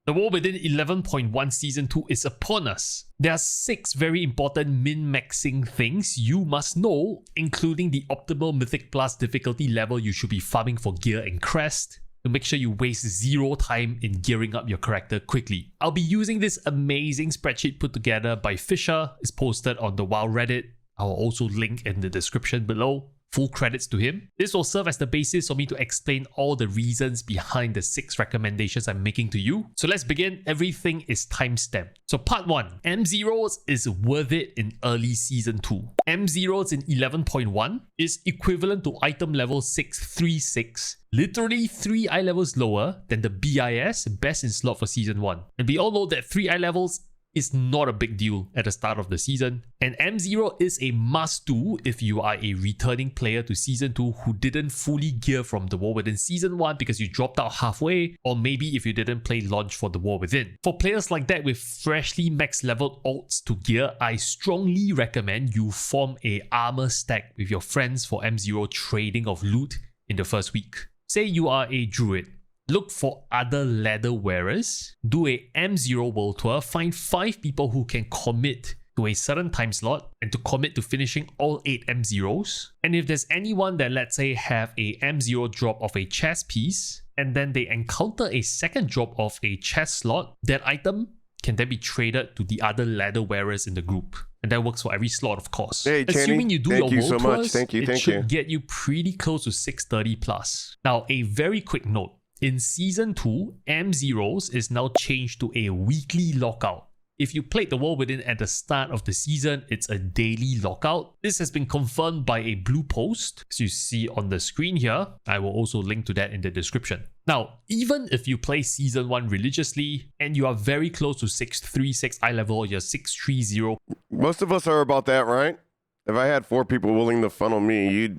The war within 11.1 Season 2 is upon us. There are 6 very important min-maxing things you must know, including the optimal Mythic Plus difficulty level you should be farming for gear and crest, to make sure you waste 0 time in gearing up your character quickly. I'll be using this amazing spreadsheet put together by Fisher. It's posted on the WoW Reddit. I'll also link in the description below. Full credits to him. This will serve as the basis for me to explain all the reasons behind the 6 recommendations I'm making to you. So let's begin. Everything is timestamped. So part 1. M0s is worth it in early Season 2. M0s in 11.1 is equivalent to item level 636, literally 3 eye levels lower than the BIS, best in slot for Season 1. And we all know that 3 eye levels is not a big deal at the start of the season, and M0 is a must-do if you are a returning player to Season 2 who didn't fully gear from the War Within Season 1 because you dropped out halfway, or maybe if you didn't play launch for the War Within. For players like that with freshly max leveled alts to gear, I strongly recommend you form a armor stack with your friends for M0 trading of loot in the first week. Say you are a druid. Look for other ladder wearers, do a M0 world tour, find 5 people who can commit to a certain time slot and to commit to finishing all 8 M0s. And if there's anyone that, let's say, have a M0 drop of a chest piece and then they encounter a second drop of a chest slot, that item can then be traded to the other ladder wearers in the group. And that works for every slot, of course. Hey, Channy, assuming you do thank your you world so much. tours, Thank you. it should get you pretty close to 630 plus. Now, a very quick note. In Season 2, M0s is now changed to a weekly lockout. If you played the War Within at the start of the season, it's a daily lockout. This has been confirmed by a blue post, as you see on the screen here. I will also link to that in the description. Now, even if you play Season 1 religiously and you are very close to 636 eye level or you're 630... Most of us are about that, right? If I had 4 people willing to funnel me,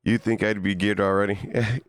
you think I'd be geared already?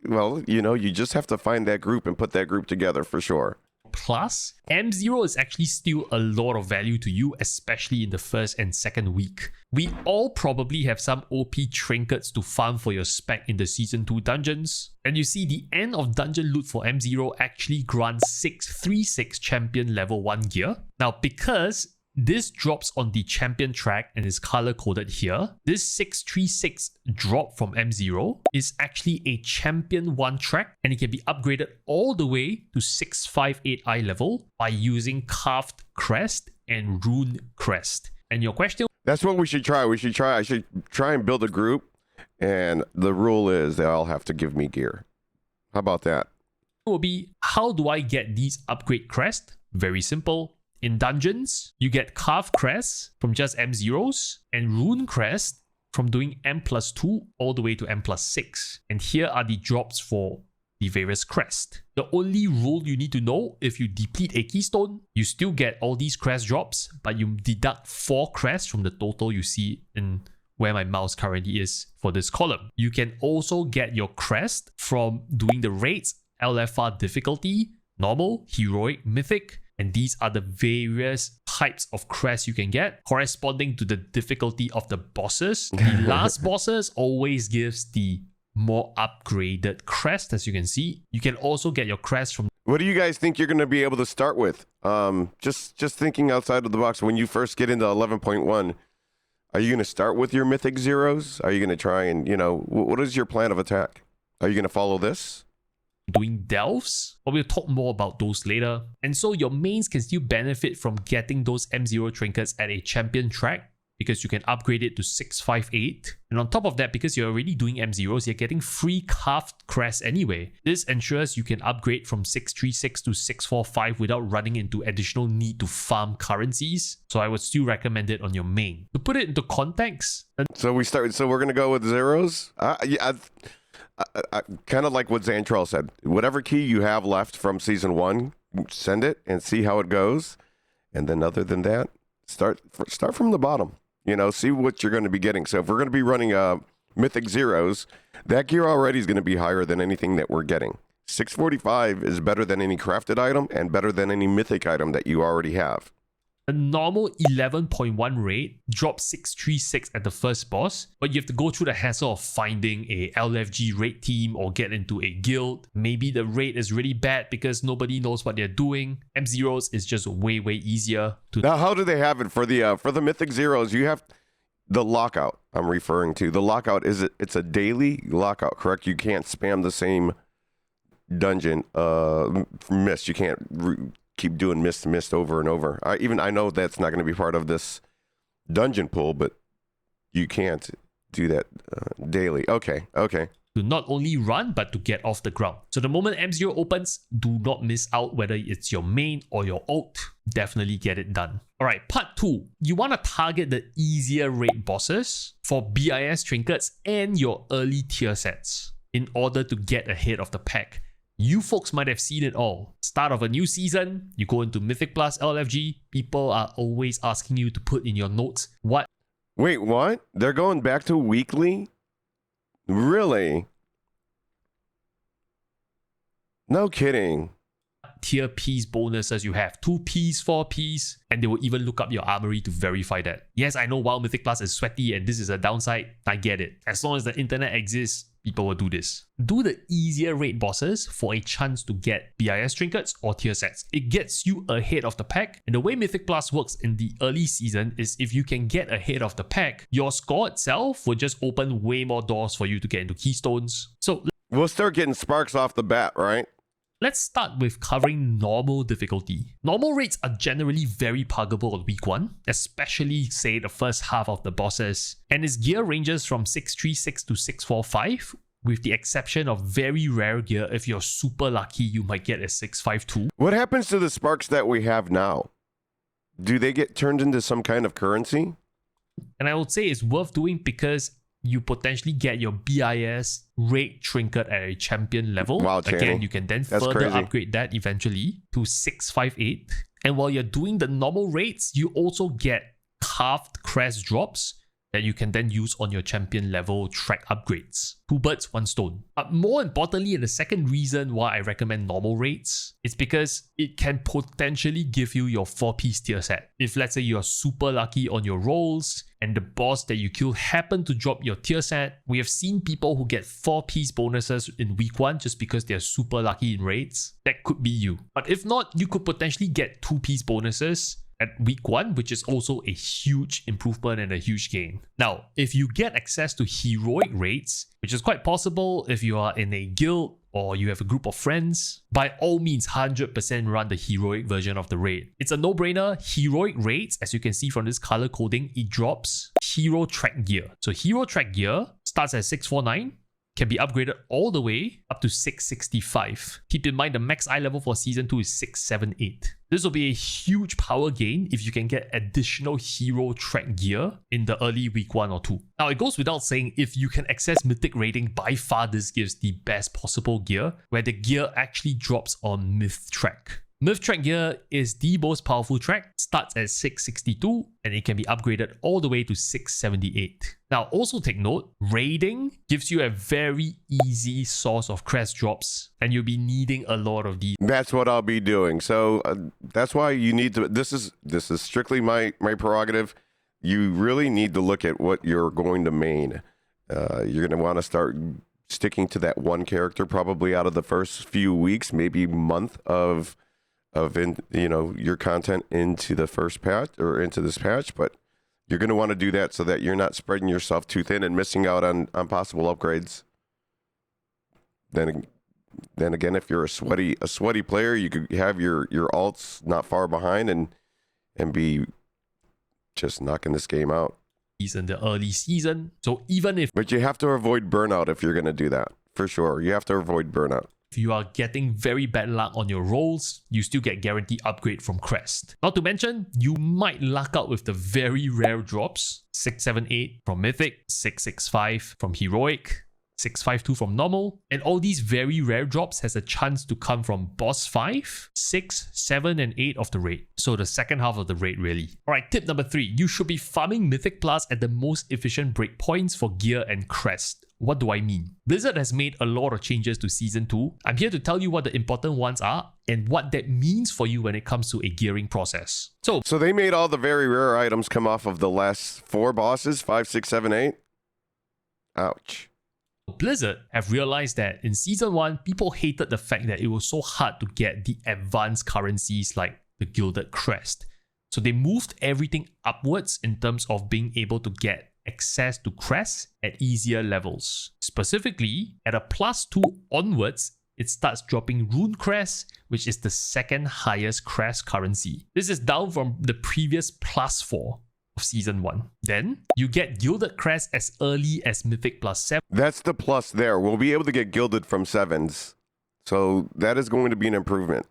Well, you know, you just have to find that group and put that group together for sure. Plus, M0 is actually still a lot of value to you, especially in the first and second week. We all probably have some OP trinkets to farm for your spec in the Season 2 dungeons. And you see the end of dungeon loot for M0 actually grants 636 champion level 1 gear. Now, because this drops on the champion track and is color coded here, this 636 drop from M0 is actually a champion 1 track, and it can be upgraded all the way to 658 eye level by using carved crest and rune crest. And your question? That's what we should try. I should try and build a group, and the rule is they all have to give me gear. How about that? Will be, how do I get these upgrade crest? Very simple. In dungeons, you get carved crest from just M0s and rune crest from doing M+2 all the way to M+6. And here are the drops for the various crest. The only rule you need to know, if you deplete a keystone, you still get all these crest drops, but you deduct 4 crests from the total you see in where my mouse currently is for this column. You can also get your crest from doing the raids, LFR difficulty, normal, heroic, mythic, and these are the various types of crests you can get corresponding to the difficulty of the bosses. The last bosses always gives the more upgraded crest, as you can see. You can also get your crest from... What do you guys think you're going to be able to start with? Just thinking outside of the box, when you first get into 11.1, are you going to start with your mythic zeros? Are you going to try and, you know, what is your plan of attack? Are you going to follow this? Doing delves, but we'll talk more about those later. And so your mains can still benefit from getting those M0 trinkets at a champion track because you can upgrade it to 658. And on top of that, because you're already doing M0s, you're getting free carved crest anyway. This ensures you can upgrade from 636 to 645 without running into additional need to farm currencies. So I would still recommend it on your main. To put it into context... So we're going to go with zeros? Kind of like what Xantrell said. Whatever key you have left from Season 1, send it and see how it goes. And then other than that, start from the bottom. You know, see what you're going to be getting. So if we're going to be running Mythic Zeros, that gear already is going to be higher than anything that we're getting. 645 is better than any crafted item and better than any mythic item that you already have. A normal 11.1 rate drops 636 at the first boss, but you have to go through the hassle of finding a LFG raid team or get into a guild. Maybe the raid is really bad because nobody knows what they're doing. M0s is just way easier to... Now, how do they have it for the Mythic Zeros? You have the lockout I'm referring to. The lockout, it's a daily lockout, correct? You can't spam the same dungeon mist. You can't keep doing mist over and over. I know that's not going to be part of this dungeon pool, but you can't do that daily. Okay. To not only run, but to get off the ground. So the moment M0 opens, do not miss out whether it's your main or your ult. Definitely get it done. Alright, part 2. You want to target the easier raid bosses for BIS trinkets and your early tier sets in order to get ahead of the pack. You folks might have seen it all. Start of a new season, you go into Mythic Plus LFG, people are always asking you to put in your notes what... Wait, what? They're going back to weekly? Really? No kidding. Tier piece bonuses you have, 2 piece, 4 piece, and they will even look up your armory to verify that. Yes, I know WoW Mythic Plus is sweaty and this is a downside. I get it. As long as the internet exists, people will do this. Do the easier raid bosses for a chance to get BIS trinkets or tier sets. It gets you ahead of the pack, and the way Mythic Plus works in the early season is if you can get ahead of the pack, your score itself will just open way more doors for you to get into keystones. So we'll start getting sparks off the bat, right? let's start with covering normal difficulty. Normal rates are generally very puggable on week 1, especially say the first half of the bosses, and its gear ranges from 636 to 645, with the exception of very rare gear. If you're super lucky, you might get a 652. What happens to the sparks that we have now? Do they get turned into some kind of currency? And I would say it's worth doing because you potentially get your BIS raid trinket at a champion level. Wow, again, you can then further upgrade that eventually to 658. And while you're doing the normal raids, you also get carved crest drops that you can then use on your champion level track upgrades. 2 birds, 1 stone. But more importantly, and the second reason why I recommend normal raids, is because it can potentially give you your 4-piece tier set. If let's say you're super lucky on your rolls, and the boss that you kill happen to drop your tier set, we have seen people who get 4-piece bonuses in week 1 just because they're super lucky in raids. That could be you. But if not, you could potentially get 2-piece bonuses at week 1, which is also a huge improvement and a huge gain. Now, if you get access to heroic raids, which is quite possible if you are in a guild or you have a group of friends, by all means 100% run the heroic version of the raid. It's a no-brainer. Heroic raids, as you can see from this color coding, it drops hero track gear. So hero track gear starts at 649, can be upgraded all the way up to 665. Keep in mind the max eye level for season 2 is 678. This will be a huge power gain if you can get additional hero track gear in the early week 1 or 2. Now it goes without saying, if you can access mythic raiding, by far this gives the best possible gear, where the gear actually drops on myth track. Myth track gear is the most powerful track, starts at 662 and it can be upgraded all the way to 678. Now also take note, raiding gives you a very easy source of crest drops and you'll be needing a lot of these. That's what I'll be doing. So that's why you need to, this is strictly my prerogative. You really need to look at what you're going to main. You're going to want to start sticking to that one character probably out of the first few weeks, maybe month of your content into the first patch or into this patch, but you're going to want to do that so that you're not spreading yourself too thin and missing out on possible upgrades. Then again, if you're a sweaty player, you could have your alts not far behind and be just knocking this game out. In the early season, so but you have to avoid burnout if you're going to do that, for sure. You have to avoid burnout. If you are getting very bad luck on your rolls, you still get guaranteed upgrade from Crest. Not to mention, you might luck out with the very rare drops. 678 from Mythic, 665 from Heroic, 652 from Normal, and all these very rare drops has a chance to come from Boss 5, 6, 7, and 8 of the raid. So the second half of the raid really. Alright, tip number 3. You should be farming Mythic Plus at the most efficient breakpoints for gear and crest. What do I mean? Blizzard has made a lot of changes to Season 2. I'm here to tell you what the important ones are and what that means for you when it comes to a gearing process. So they made all the very rare items come off of the last 4 bosses, 5, 6, 7, 8? Ouch. Blizzard have realized that in Season 1, people hated the fact that it was so hard to get the advanced currencies like the Gilded Crest. So they moved everything upwards in terms of being able to get access to crests at easier levels. Specifically, at a +2 onwards, it starts dropping Rune Crest, which is the second highest crest currency. This is down from the previous +4 of Season 1. Then, you get Gilded Crest as early as Mythic +7. That's the plus there. We'll be able to get gilded from 7s. So that is going to be an improvement.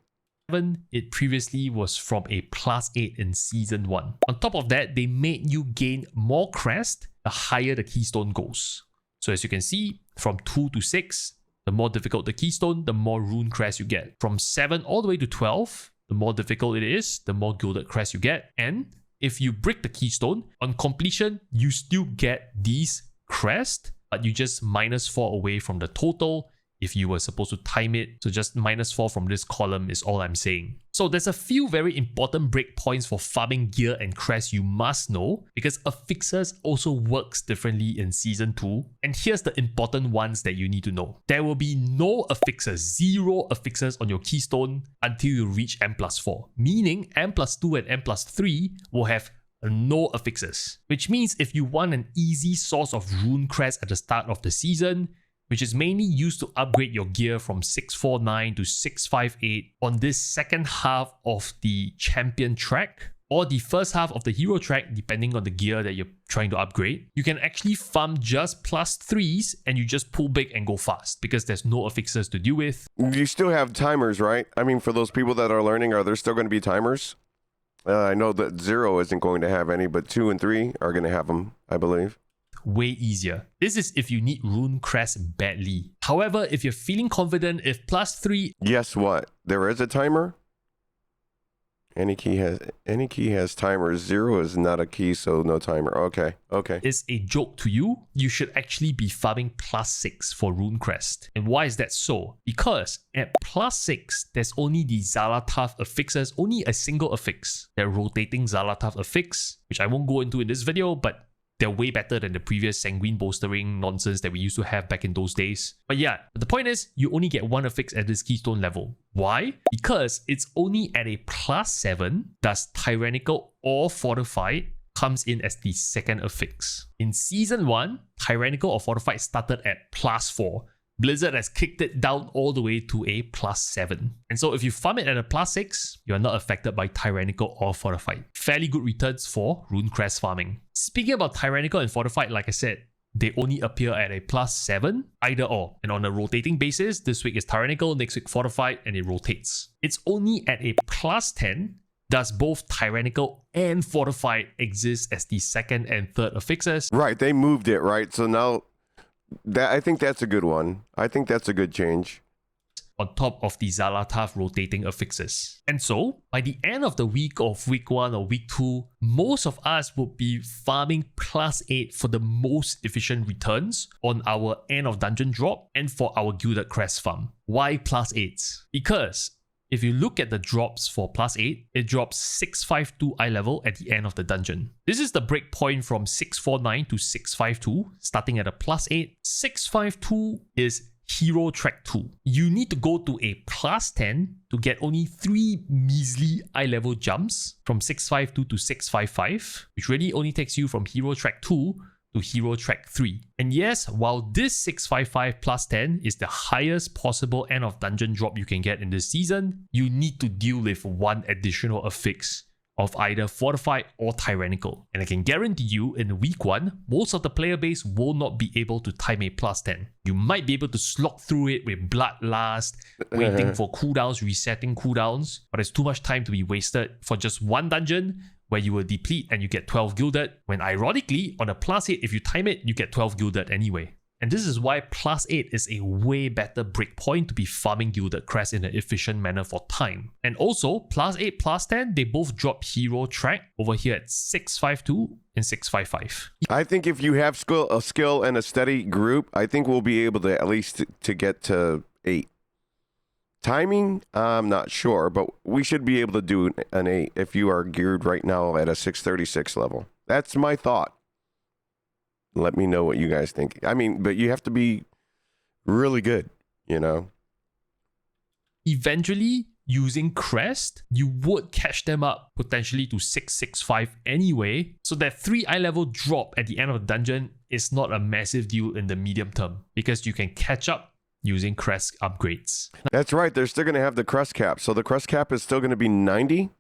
It previously was from a +8 in Season 1. On top of that, they made you gain more crest the higher the keystone goes. So as you can see, from 2 to 6, the more difficult the keystone, the more rune crest you get. From 7 all the way to 12, the more difficult it is, the more gilded crest you get. And if you break the keystone, on completion, you still get these crest, but you just -4 away from the total if you were supposed to time it. So just -4 from this column is all I'm saying. So there's a few very important breakpoints for farming gear and crest you must know, because affixes also works differently in Season 2. And here's the important ones that you need to know. There will be no affixes, 0 affixes on your keystone until you reach M+4. Meaning M+2 and M+3 will have no affixes. Which means if you want an easy source of rune crest at the start of the season, which is mainly used to upgrade your gear from 649 to 658 on this second half of the champion track, or the first half of the hero track, depending on the gear that you're trying to upgrade, you can actually farm just +3s and you just pull big and go fast because there's no affixes to deal with. You still have timers, right? I mean, for those people that are learning, are there still going to be timers? I know that 0 isn't going to have any, but 2 and 3 are going to have them, I believe. Way easier. This is if you need rune crest badly. However, if you're feeling confident, if +3... Guess what? There is a timer. Any key has timer. 0 is not a key, so no timer. Okay. Is a joke to you, you should actually be farming +6 for rune crest. And why is that so? Because at +6, there's only the Xal'atath affixes, only a single affix. That rotating Xal'atath affix, which I won't go into in this video, but they're way better than the previous sanguine bolstering nonsense that we used to have back in those days. But yeah, the point is, you only get 1 affix at this keystone level. Why? Because it's only at a +7 does Tyrannical or Fortified comes in as the second affix. In Season 1, Tyrannical or Fortified started at +4. Blizzard has kicked it down all the way to a +7. And so if you farm it at a +6, you are not affected by Tyrannical or Fortified. Fairly good returns for rune crest farming. Speaking about Tyrannical and Fortified, like I said, they only appear at a +7, either or. And on a rotating basis, this week is Tyrannical, next week Fortified, and it rotates. It's only at a +10 does both Tyrannical and Fortified exist as the second and third affixes. Right, they moved it, right? So now... I think that's a good one. I think that's a good change. On top of the Xal'atath rotating affixes. And so, by the end of the week of week 1 or week 2, most of us would be farming +8 for the most efficient returns on our end of dungeon drop and for our Gilded Crest farm. Why +8s? Because if you look at the drops for +8, it drops 652 eye level at the end of the dungeon. This is the breakpoint from 649 to 652, starting at a +8. 652 is Hero Track 2. You need to go to a +10 to get only 3 measly eye level jumps from 652 to 655, which really only takes you from Hero Track 2 to Hero Track 3. And yes, while this 655 +10 is the highest possible end of dungeon drop you can get in this season, you need to deal with 1 additional affix of either Fortified or Tyrannical. And I can guarantee you, in week 1, most of the player base will not be able to time a +10. You might be able to slog through it with Bloodlust, waiting for cooldowns, resetting cooldowns, but it's too much time to be wasted for just 1 dungeon where you will deplete and you get 12 gilded, when ironically, on a +8, if you time it, you get 12 gilded anyway. And this is why plus 8 is a way better breakpoint to be farming Gilded Crest in an efficient manner for time. And also, plus 8, plus 10, they both drop hero track over here at 652 and 655. I think if you have a skill and a steady group, I think we'll be able to at least to get to 8. Timing, I'm not sure, but we should be able to do an 8 if you are geared right now at a 636 level. That's my thought. Let me know what you guys think. I mean, but you have to be really good, you know? Eventually, using Crest, you would catch them up potentially to 665 anyway, so that 3 eye level drop at the end of the dungeon is not a massive deal in the medium term, because you can catch up using Crest upgrades. That's right, they're still going to have the Crest cap, so the Crest cap is still going to be 90?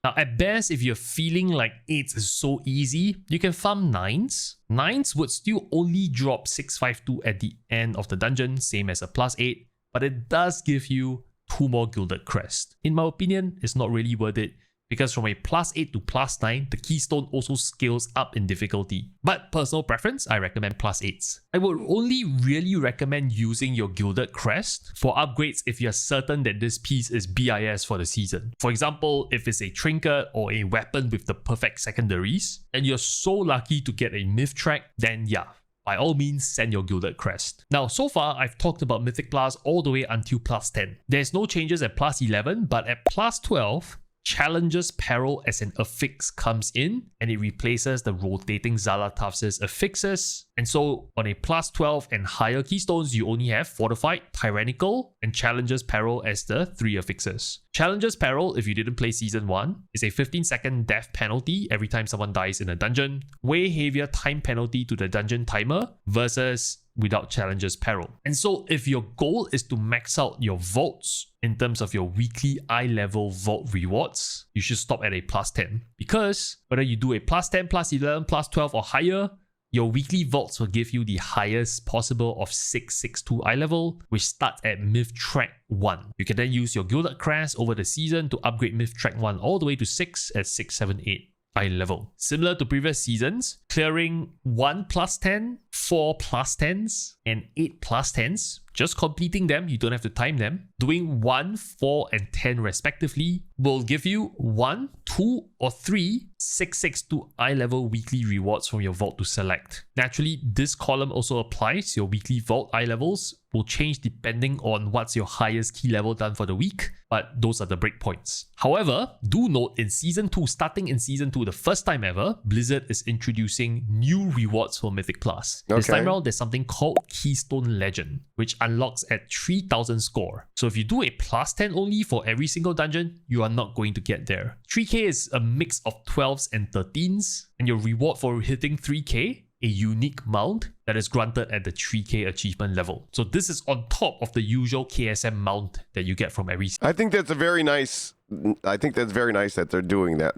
Now, at best, if you're feeling like 8s is so easy, you can farm 9s. 9s would still only drop 652 at the end of the dungeon, same as a plus 8, but it does give you 2 more Gilded Crest. In my opinion, it's not really worth it, because from a plus 8 to plus 9, the keystone also scales up in difficulty. But personal preference, I recommend plus 8s. I would only really recommend using your Gilded Crest for upgrades if you're certain that this piece is BIS for the season. For example, if it's a trinket or a weapon with the perfect secondaries, and you're so lucky to get a myth track, then yeah, by all means, send your Gilded Crest. Now, so far, I've talked about Mythic Plus all the way until plus 10. There's no changes at plus 11, but at plus 12, Challenger's Peril as an affix comes in, and it replaces the rotating Xal'atath's affixes. And so on a plus 12 and higher keystones, you only have Fortified, Tyrannical, and Challenger's Peril as the 3 affixes. Challenger's Peril, if you didn't play Season 1, is a 15-second death penalty every time someone dies in a dungeon, way heavier time penalty to the dungeon timer versus without Challenger's Peril. And so if your goal is to max out your vaults in terms of your weekly eye level vault rewards, you should stop at a plus 10. Because whether you do a plus 10, plus 11, plus 12 or higher, your weekly vaults will give you the highest possible of 662 eye level, which starts at Myth Track 1. You can then use your Gilded Crest over the season to upgrade Myth Track 1 all the way to 6 at 678 eye level. Similar to previous seasons, clearing 1 plus 10, 4 plus 10s, and 8 plus 10s, just completing them, you don't have to time them, doing 1, 4, and 10 respectively, will give you 1, 2, or 3 662 eye level weekly rewards from your vault to select. Naturally, this column also applies. Your weekly vault eye levels will change depending on what's your highest key level done for the week, but those are the breakpoints. However, do note in Season 2, starting in Season 2, the first time ever, Blizzard is introducing new rewards for Mythic Plus. This time around, there's something called Keystone Legend, which unlocks at 3000 score. So if you do a plus 10 only for every single dungeon, you are not going to get there. 3k is a mix of 12s and 13s, and your reward for hitting 3k, a unique mount that is granted at the 3k achievement level. So this is on top of the usual KSM mount that you get from every... I think that's very nice that they're doing that.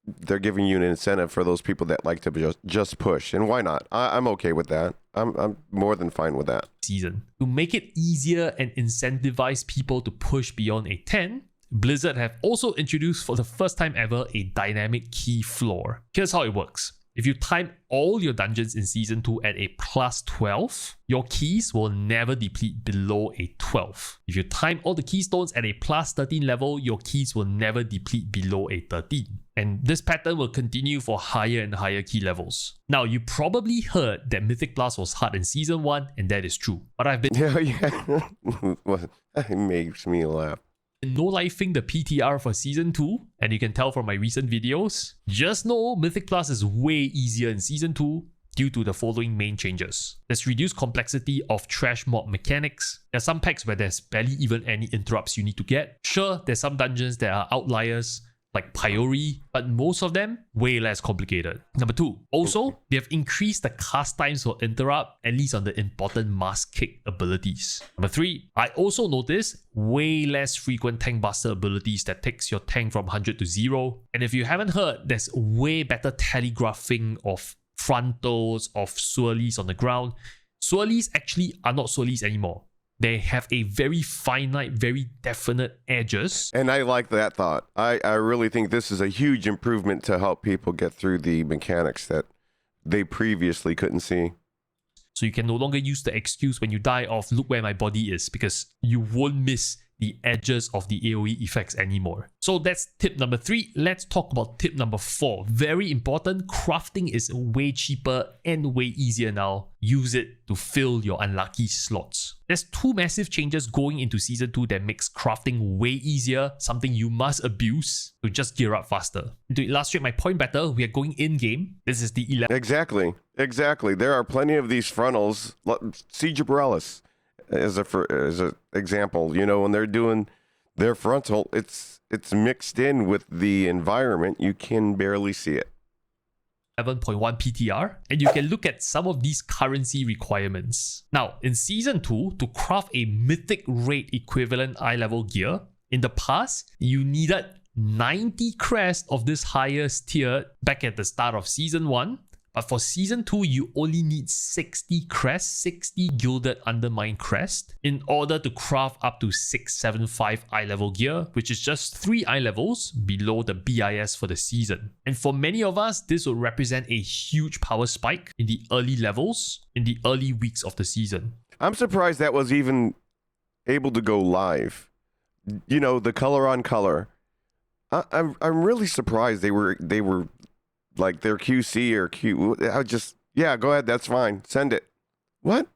They're giving you an incentive for those people that like to just push, and why not? I'm okay with that. I'm more than fine with that. Season. To make it easier and incentivize people to push beyond a 10, Blizzard have also introduced for the first time ever a dynamic key floor. Here's how it works. If you time all your dungeons in Season 2 at a plus 12, your keys will never deplete below a 12. If you time all the keystones at a plus 13 level, your keys will never deplete below a 13. And this pattern will continue for higher and higher key levels. Now, you probably heard that Mythic Plus was hard in Season 1, and that is true. But I've been It makes me laugh. no-lifing the PTR for Season 2, and you can tell from my recent videos. Just know Mythic Plus is way easier in Season 2 due to the following main changes. There's reduced complexity of trash mob mechanics. There's some packs where there's barely even any interrupts you need to get. Sure, there's some dungeons that are outliers, like Priori, but most of them way less complicated. Number 2, also, they have increased the cast times for interrupt, at least on the important mask kick abilities. Number 3, I also noticed way less frequent tank buster abilities that takes your tank from 100 to 0. And if you haven't heard, there's way better telegraphing of frontals, of swirlies on the ground. Swirlies actually are not swirlies anymore. They have a very finite, very definite edges. And I like that thought. I really think this is a huge improvement to help people get through the mechanics that they previously couldn't see. So you can no longer use the excuse when you die of look where my body is, because you won't miss the edges of the AoE effects anymore. So that's tip number 3. Let's talk about tip number 4. Very important, crafting is way cheaper and way easier now. Use it to fill your unlucky slots. There's 2 massive changes going into Season 2 that makes crafting way easier, something you must abuse to just gear up faster. To illustrate my point better, we are going in-game. This is the 11. Exactly. There are plenty of these frontals. See Giberalis as a example. You know, when they're doing their frontal, it's mixed in with the environment. You can barely see it. 11.1 PTR, and you can look at some of these currency requirements. Now, in Season 2, to craft a mythic raid equivalent eye level gear, in the past, you needed 90 crests of this highest tier back at the start of Season 1. But for Season 2, you only need 60 crests, 60 Gilded Undermine crest, in order to craft up to 675 eye level gear, which is just 3 eye levels below the BIS for the season. And for many of us, this will represent a huge power spike in the early levels, in the early weeks of the season. I'm surprised that was even able to go live. You know, the color on color. I'm really surprised they were like their QC or Q. Yeah, go ahead. That's fine. Send it. What?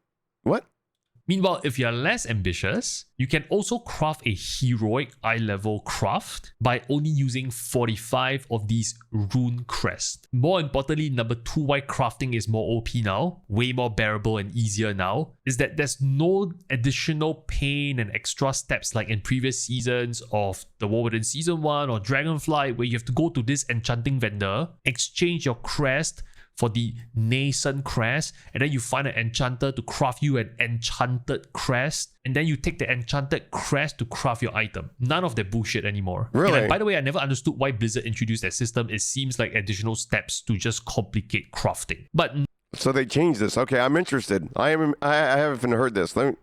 Meanwhile, if you're less ambitious, you can also craft a heroic eye level craft by only using 45 of these rune crests. More importantly, number 2 why crafting is more OP now, way more bearable and easier now, is that there's no additional pain and extra steps like in previous seasons of The War Within Season 1 or Dragonflight, where you have to go to this enchanting vendor, exchange your crest for the nascent crest, and then you find an enchanter to craft you an enchanted crest, and then you take the enchanted crest to craft your item. None of that bullshit anymore. Really? And by the way, I never understood why Blizzard introduced that system. It seems like additional steps to just complicate crafting. But so they changed this. Okay, I'm interested. I haven't heard this. I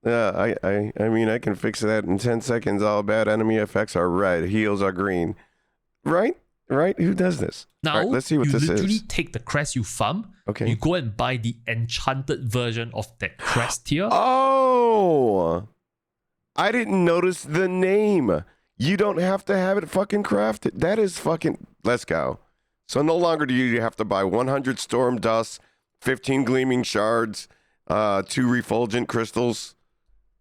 mean, I can fix that in 10 seconds. All bad enemy effects are red, heals are green. Right? Who does this? Now, right, let's see what this is. You literally take the crest you farm, okay. You go and buy the enchanted version of that crest tier. Oh! I didn't notice the name. You don't have to have it fucking crafted. That is fucking... Let's go. So no longer do you have to buy 100 storm dust, 15 gleaming shards, 2 refulgent crystals,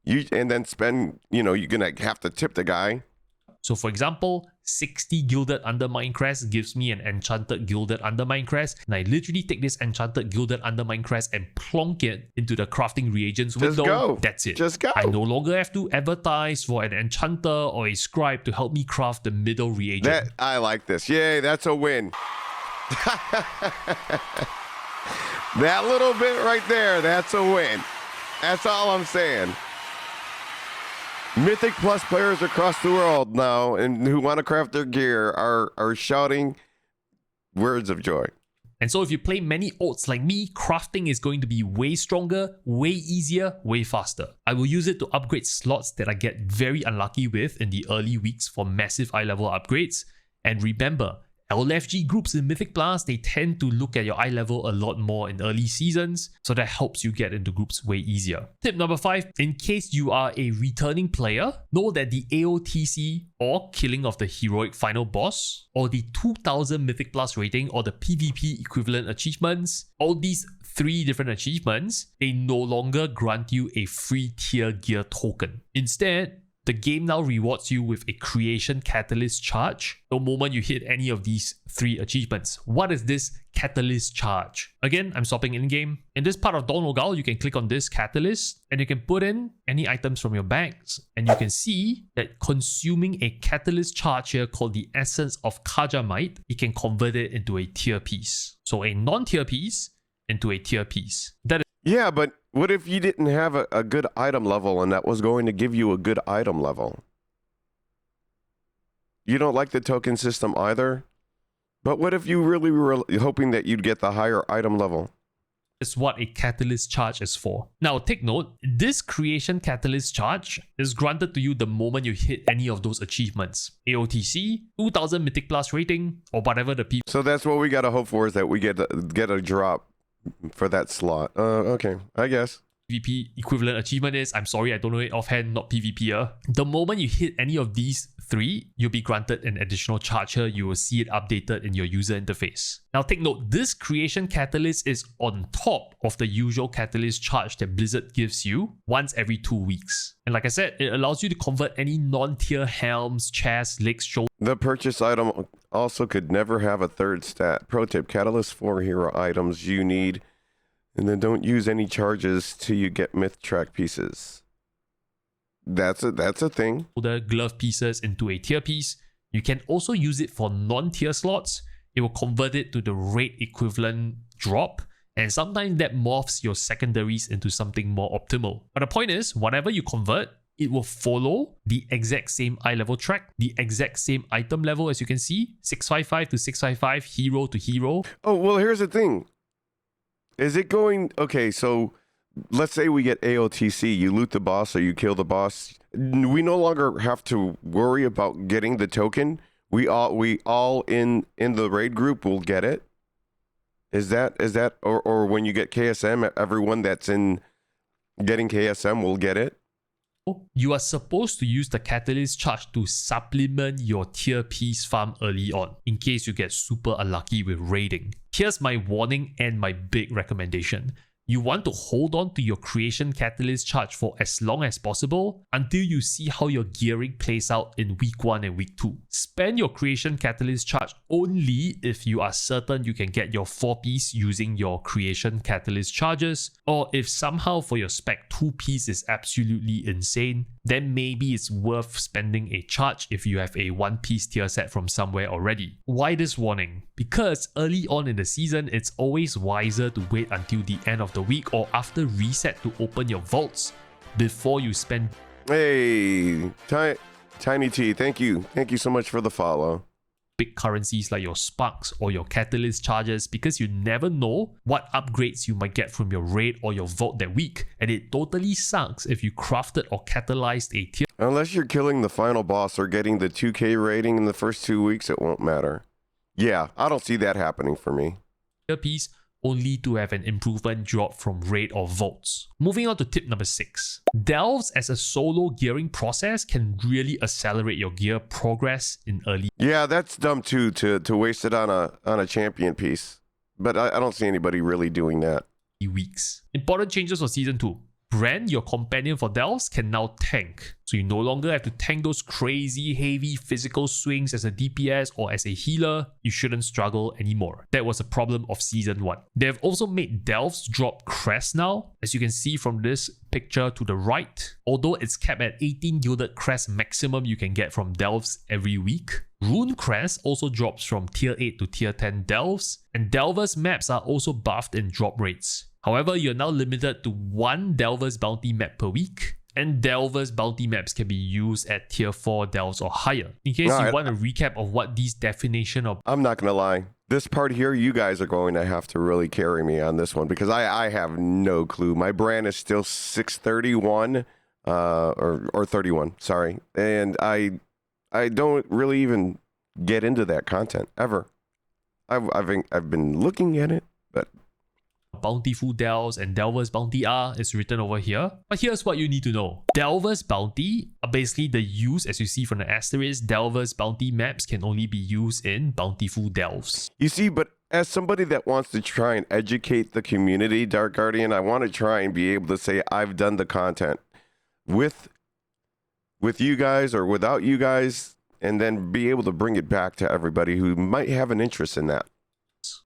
and then spend, you're going to have to tip the guy. So for example, 60 Gilded Undermine crest gives me an enchanted Gilded Undermine crest, and I literally take this enchanted Gilded Undermine crest and plonk it into the crafting reagents window. Go. That's it. Just go. I no longer have to advertise for an enchanter or a scribe to help me craft the middle reagent. I like this. Yay, that's a win. That little bit right there, that's a win. That's all I'm saying. Mythic Plus players across the world now and who want to craft their gear are shouting words of joy. And so if you play many oats like me, crafting is going to be way stronger, way easier, way faster. I will use it to upgrade slots that I get very unlucky with in the early weeks for massive eye level upgrades. And remember, LFG groups in Mythic Plus, they tend to look at your eye level a lot more in early seasons, so that helps you get into groups way easier. Tip number 5, in case you are a returning player, know that the AOTC or Killing of the Heroic Final Boss, or the 2000 Mythic Plus rating or the PvP equivalent achievements, all these 3 different achievements, they no longer grant you a free tier gear token. Instead, the game now rewards you with a creation catalyst charge the moment you hit any of these 3 achievements. What is this catalyst charge? Again, I'm stopping in-game. In this part of Dawn Ogal, you can click on this catalyst and you can put in any items from your bags. And you can see that consuming a catalyst charge here called the Essence of Kajamite, you can convert it into a tier piece. So a non-tier piece into a tier piece. Yeah, but what if you didn't have a good item level and that was going to give you a good item level? You don't like the token system either? But what if you really were hoping that you'd get the higher item level? Is what a catalyst charge is for. Now take note, this creation catalyst charge is granted to you the moment you hit any of those achievements. AOTC, 2000 Mythic Plus rating, or whatever the people. So that's what we gotta hope for, is that we get a drop for that slot. Okay, I guess. PvP equivalent achievement is, I'm sorry, I don't know it offhand, not PvPer. The moment you hit any of these 3, you'll be granted an additional charger. You will see it updated in your user interface. Now take note, this creation catalyst is on top of the usual catalyst charge that Blizzard gives you once every 2 weeks. And like I said, it allows you to convert any non-tier helms, chests, legs, shoulders. The purchase item also could never have a third stat. Pro tip, catalyst 4 hero items you need, and then don't use any charges till you get myth track pieces. That's a thing. The glove pieces into a tier piece. You can also use it for non-tier slots. It will convert it to the raid equivalent drop, and sometimes that morphs your secondaries into something more optimal. But the point is, whatever you convert, it will follow the exact same eye level track, the exact same item level, as you can see, 655 to 655, hero to hero. Oh, well, here's the thing. Is it going... Okay, so let's say we get AOTC. You loot the boss or you kill the boss. We no longer have to worry about getting the token. We all in the raid group will get it. Is that or when you get KSM, everyone that's in getting KSM will get it? You are supposed to use the catalyst charge to supplement your tier piece farm early on, in case you get super unlucky with raiding. Here's my warning and my big recommendation. You want to hold on to your creation catalyst charge for as long as possible until you see how your gearing plays out in week 1 and week 2. Spend your creation catalyst charge only if you are certain you can get your 4-piece using your creation catalyst charges, or if somehow for your spec 2-piece is absolutely insane, then maybe it's worth spending a charge if you have a 1-piece tier set from somewhere already. Why this warning? Because early on in the season, it's always wiser to wait until the end of the week or after reset to open your vaults before you spend. Hey, Tiny T, thank you so much for the follow. Big currencies like your sparks or your catalyst charges, because you never know what upgrades you might get from your raid or your vault that week, and it totally sucks if you crafted or catalyzed a tier. Unless you're killing the final boss or getting the 2k rating in the first 2 weeks, it won't matter. Yeah, I don't see that happening for me. Piece only to have an improvement drop from raid or vaults. Moving on to tip number 6. Delves as a solo gearing process can really accelerate your gear progress in early. Yeah, that's dumb too, to waste it on a champion piece. But I don't see anybody really doing that. Weeks. Important changes for Season 2. Brand, your companion for Delves, can now tank. So you no longer have to tank those crazy heavy physical swings as a DPS or as a healer. You shouldn't struggle anymore. That was a problem of Season 1. They have also made Delves drop crests now, as you can see from this picture to the right. Although it's capped at 18 gilded crests maximum you can get from Delves every week. Rune crest also drops from tier 8 to tier 10 Delves, and Delvers maps are also buffed in drop rates. However, you're now limited to 1 Delver's Bounty map per week, and Delver's Bounty maps can be used at tier 4 Delves or higher. In case you want a recap of what these definition of... I'm not going to lie. This part here, you guys are going to have to really carry me on this one, because I have no clue. My brand is still 631, or 31, sorry. And I don't really even get into that content, ever. I've been looking at it, but... Bountiful Delves and Delver's Bounty are is written over here. But here's what you need to know. Delver's Bounty are basically the use, as you see from the asterisk, Delver's Bounty maps can only be used in Bountiful Delves. You see, but as somebody that wants to try and educate the community, Dark Guardian, I want to try and be able to say I've done the content with you guys or without you guys, and then be able to bring it back to everybody who might have an interest in that.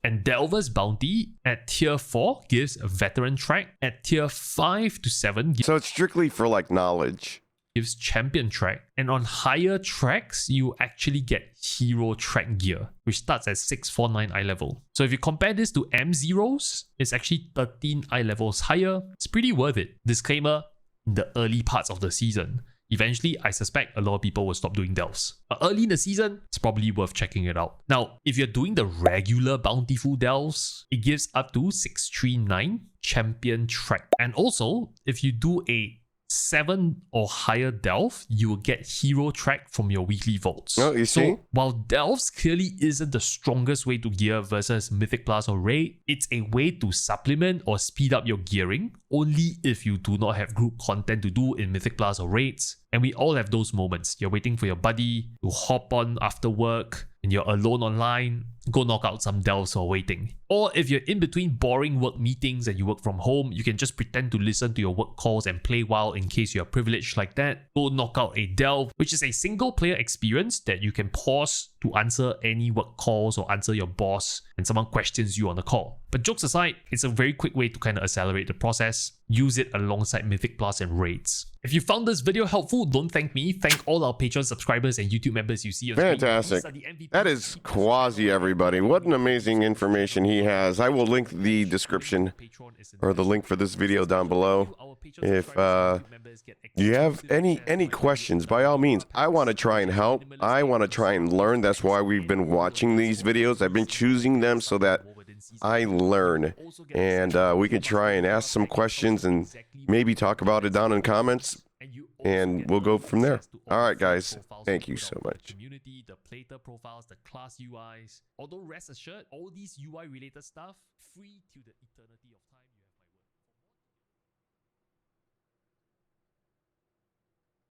And Delver's Bounty at tier 4 gives a veteran track, at tier 5 to 7 so it's strictly for like knowledge. Gives champion track, and on higher tracks you actually get hero track gear, which starts at 649 eye level. So if you compare this to M0's, it's actually 13 eye levels higher. It's pretty worth it. Disclaimer, in the early parts of the season. Eventually, I suspect a lot of people will stop doing Delves. But early in the season, it's probably worth checking it out. Now, if you're doing the regular Bountiful Delves, it gives up to 639 champion track. And also, if you do a 7 or higher delve, you will get hero track from your weekly vaults. Oh, you see? So while delves clearly isn't the strongest way to gear versus Mythic Plus or Raid, it's a way to supplement or speed up your gearing only if you do not have group content to do in Mythic Plus or Raids. And we all have those moments. You're waiting for your buddy to hop on after work and you're alone online, go knock out some delves while waiting. Or if you're in between boring work meetings and you work from home, you can just pretend to listen to your work calls and play WoW in case you're privileged like that. Go knock out a delve, which is a single player experience that you can pause to answer any work calls or answer your boss when someone questions you on the call. But jokes aside, it's a very quick way to kind of accelerate the process. Use it alongside Mythic Plus and Raids. If you found this video helpful, don't thank me. Thank all our Patreon subscribers and YouTube members you see on screen. Fantastic. That is Quasi, everybody. What an amazing information he has. I will link the description or the link for this video down below. If you have any questions, by all means, I want to try and help. I want to try and learn. That's why we've been watching these videos. I've been choosing them so that I learn, and we can try and ask some questions and maybe talk about it down in comments, and we'll go from there. All right, guys. Thank you so much. Community, the plater profiles, the class UIs. Although rest assured, all these UI related stuff free till the eternity of time.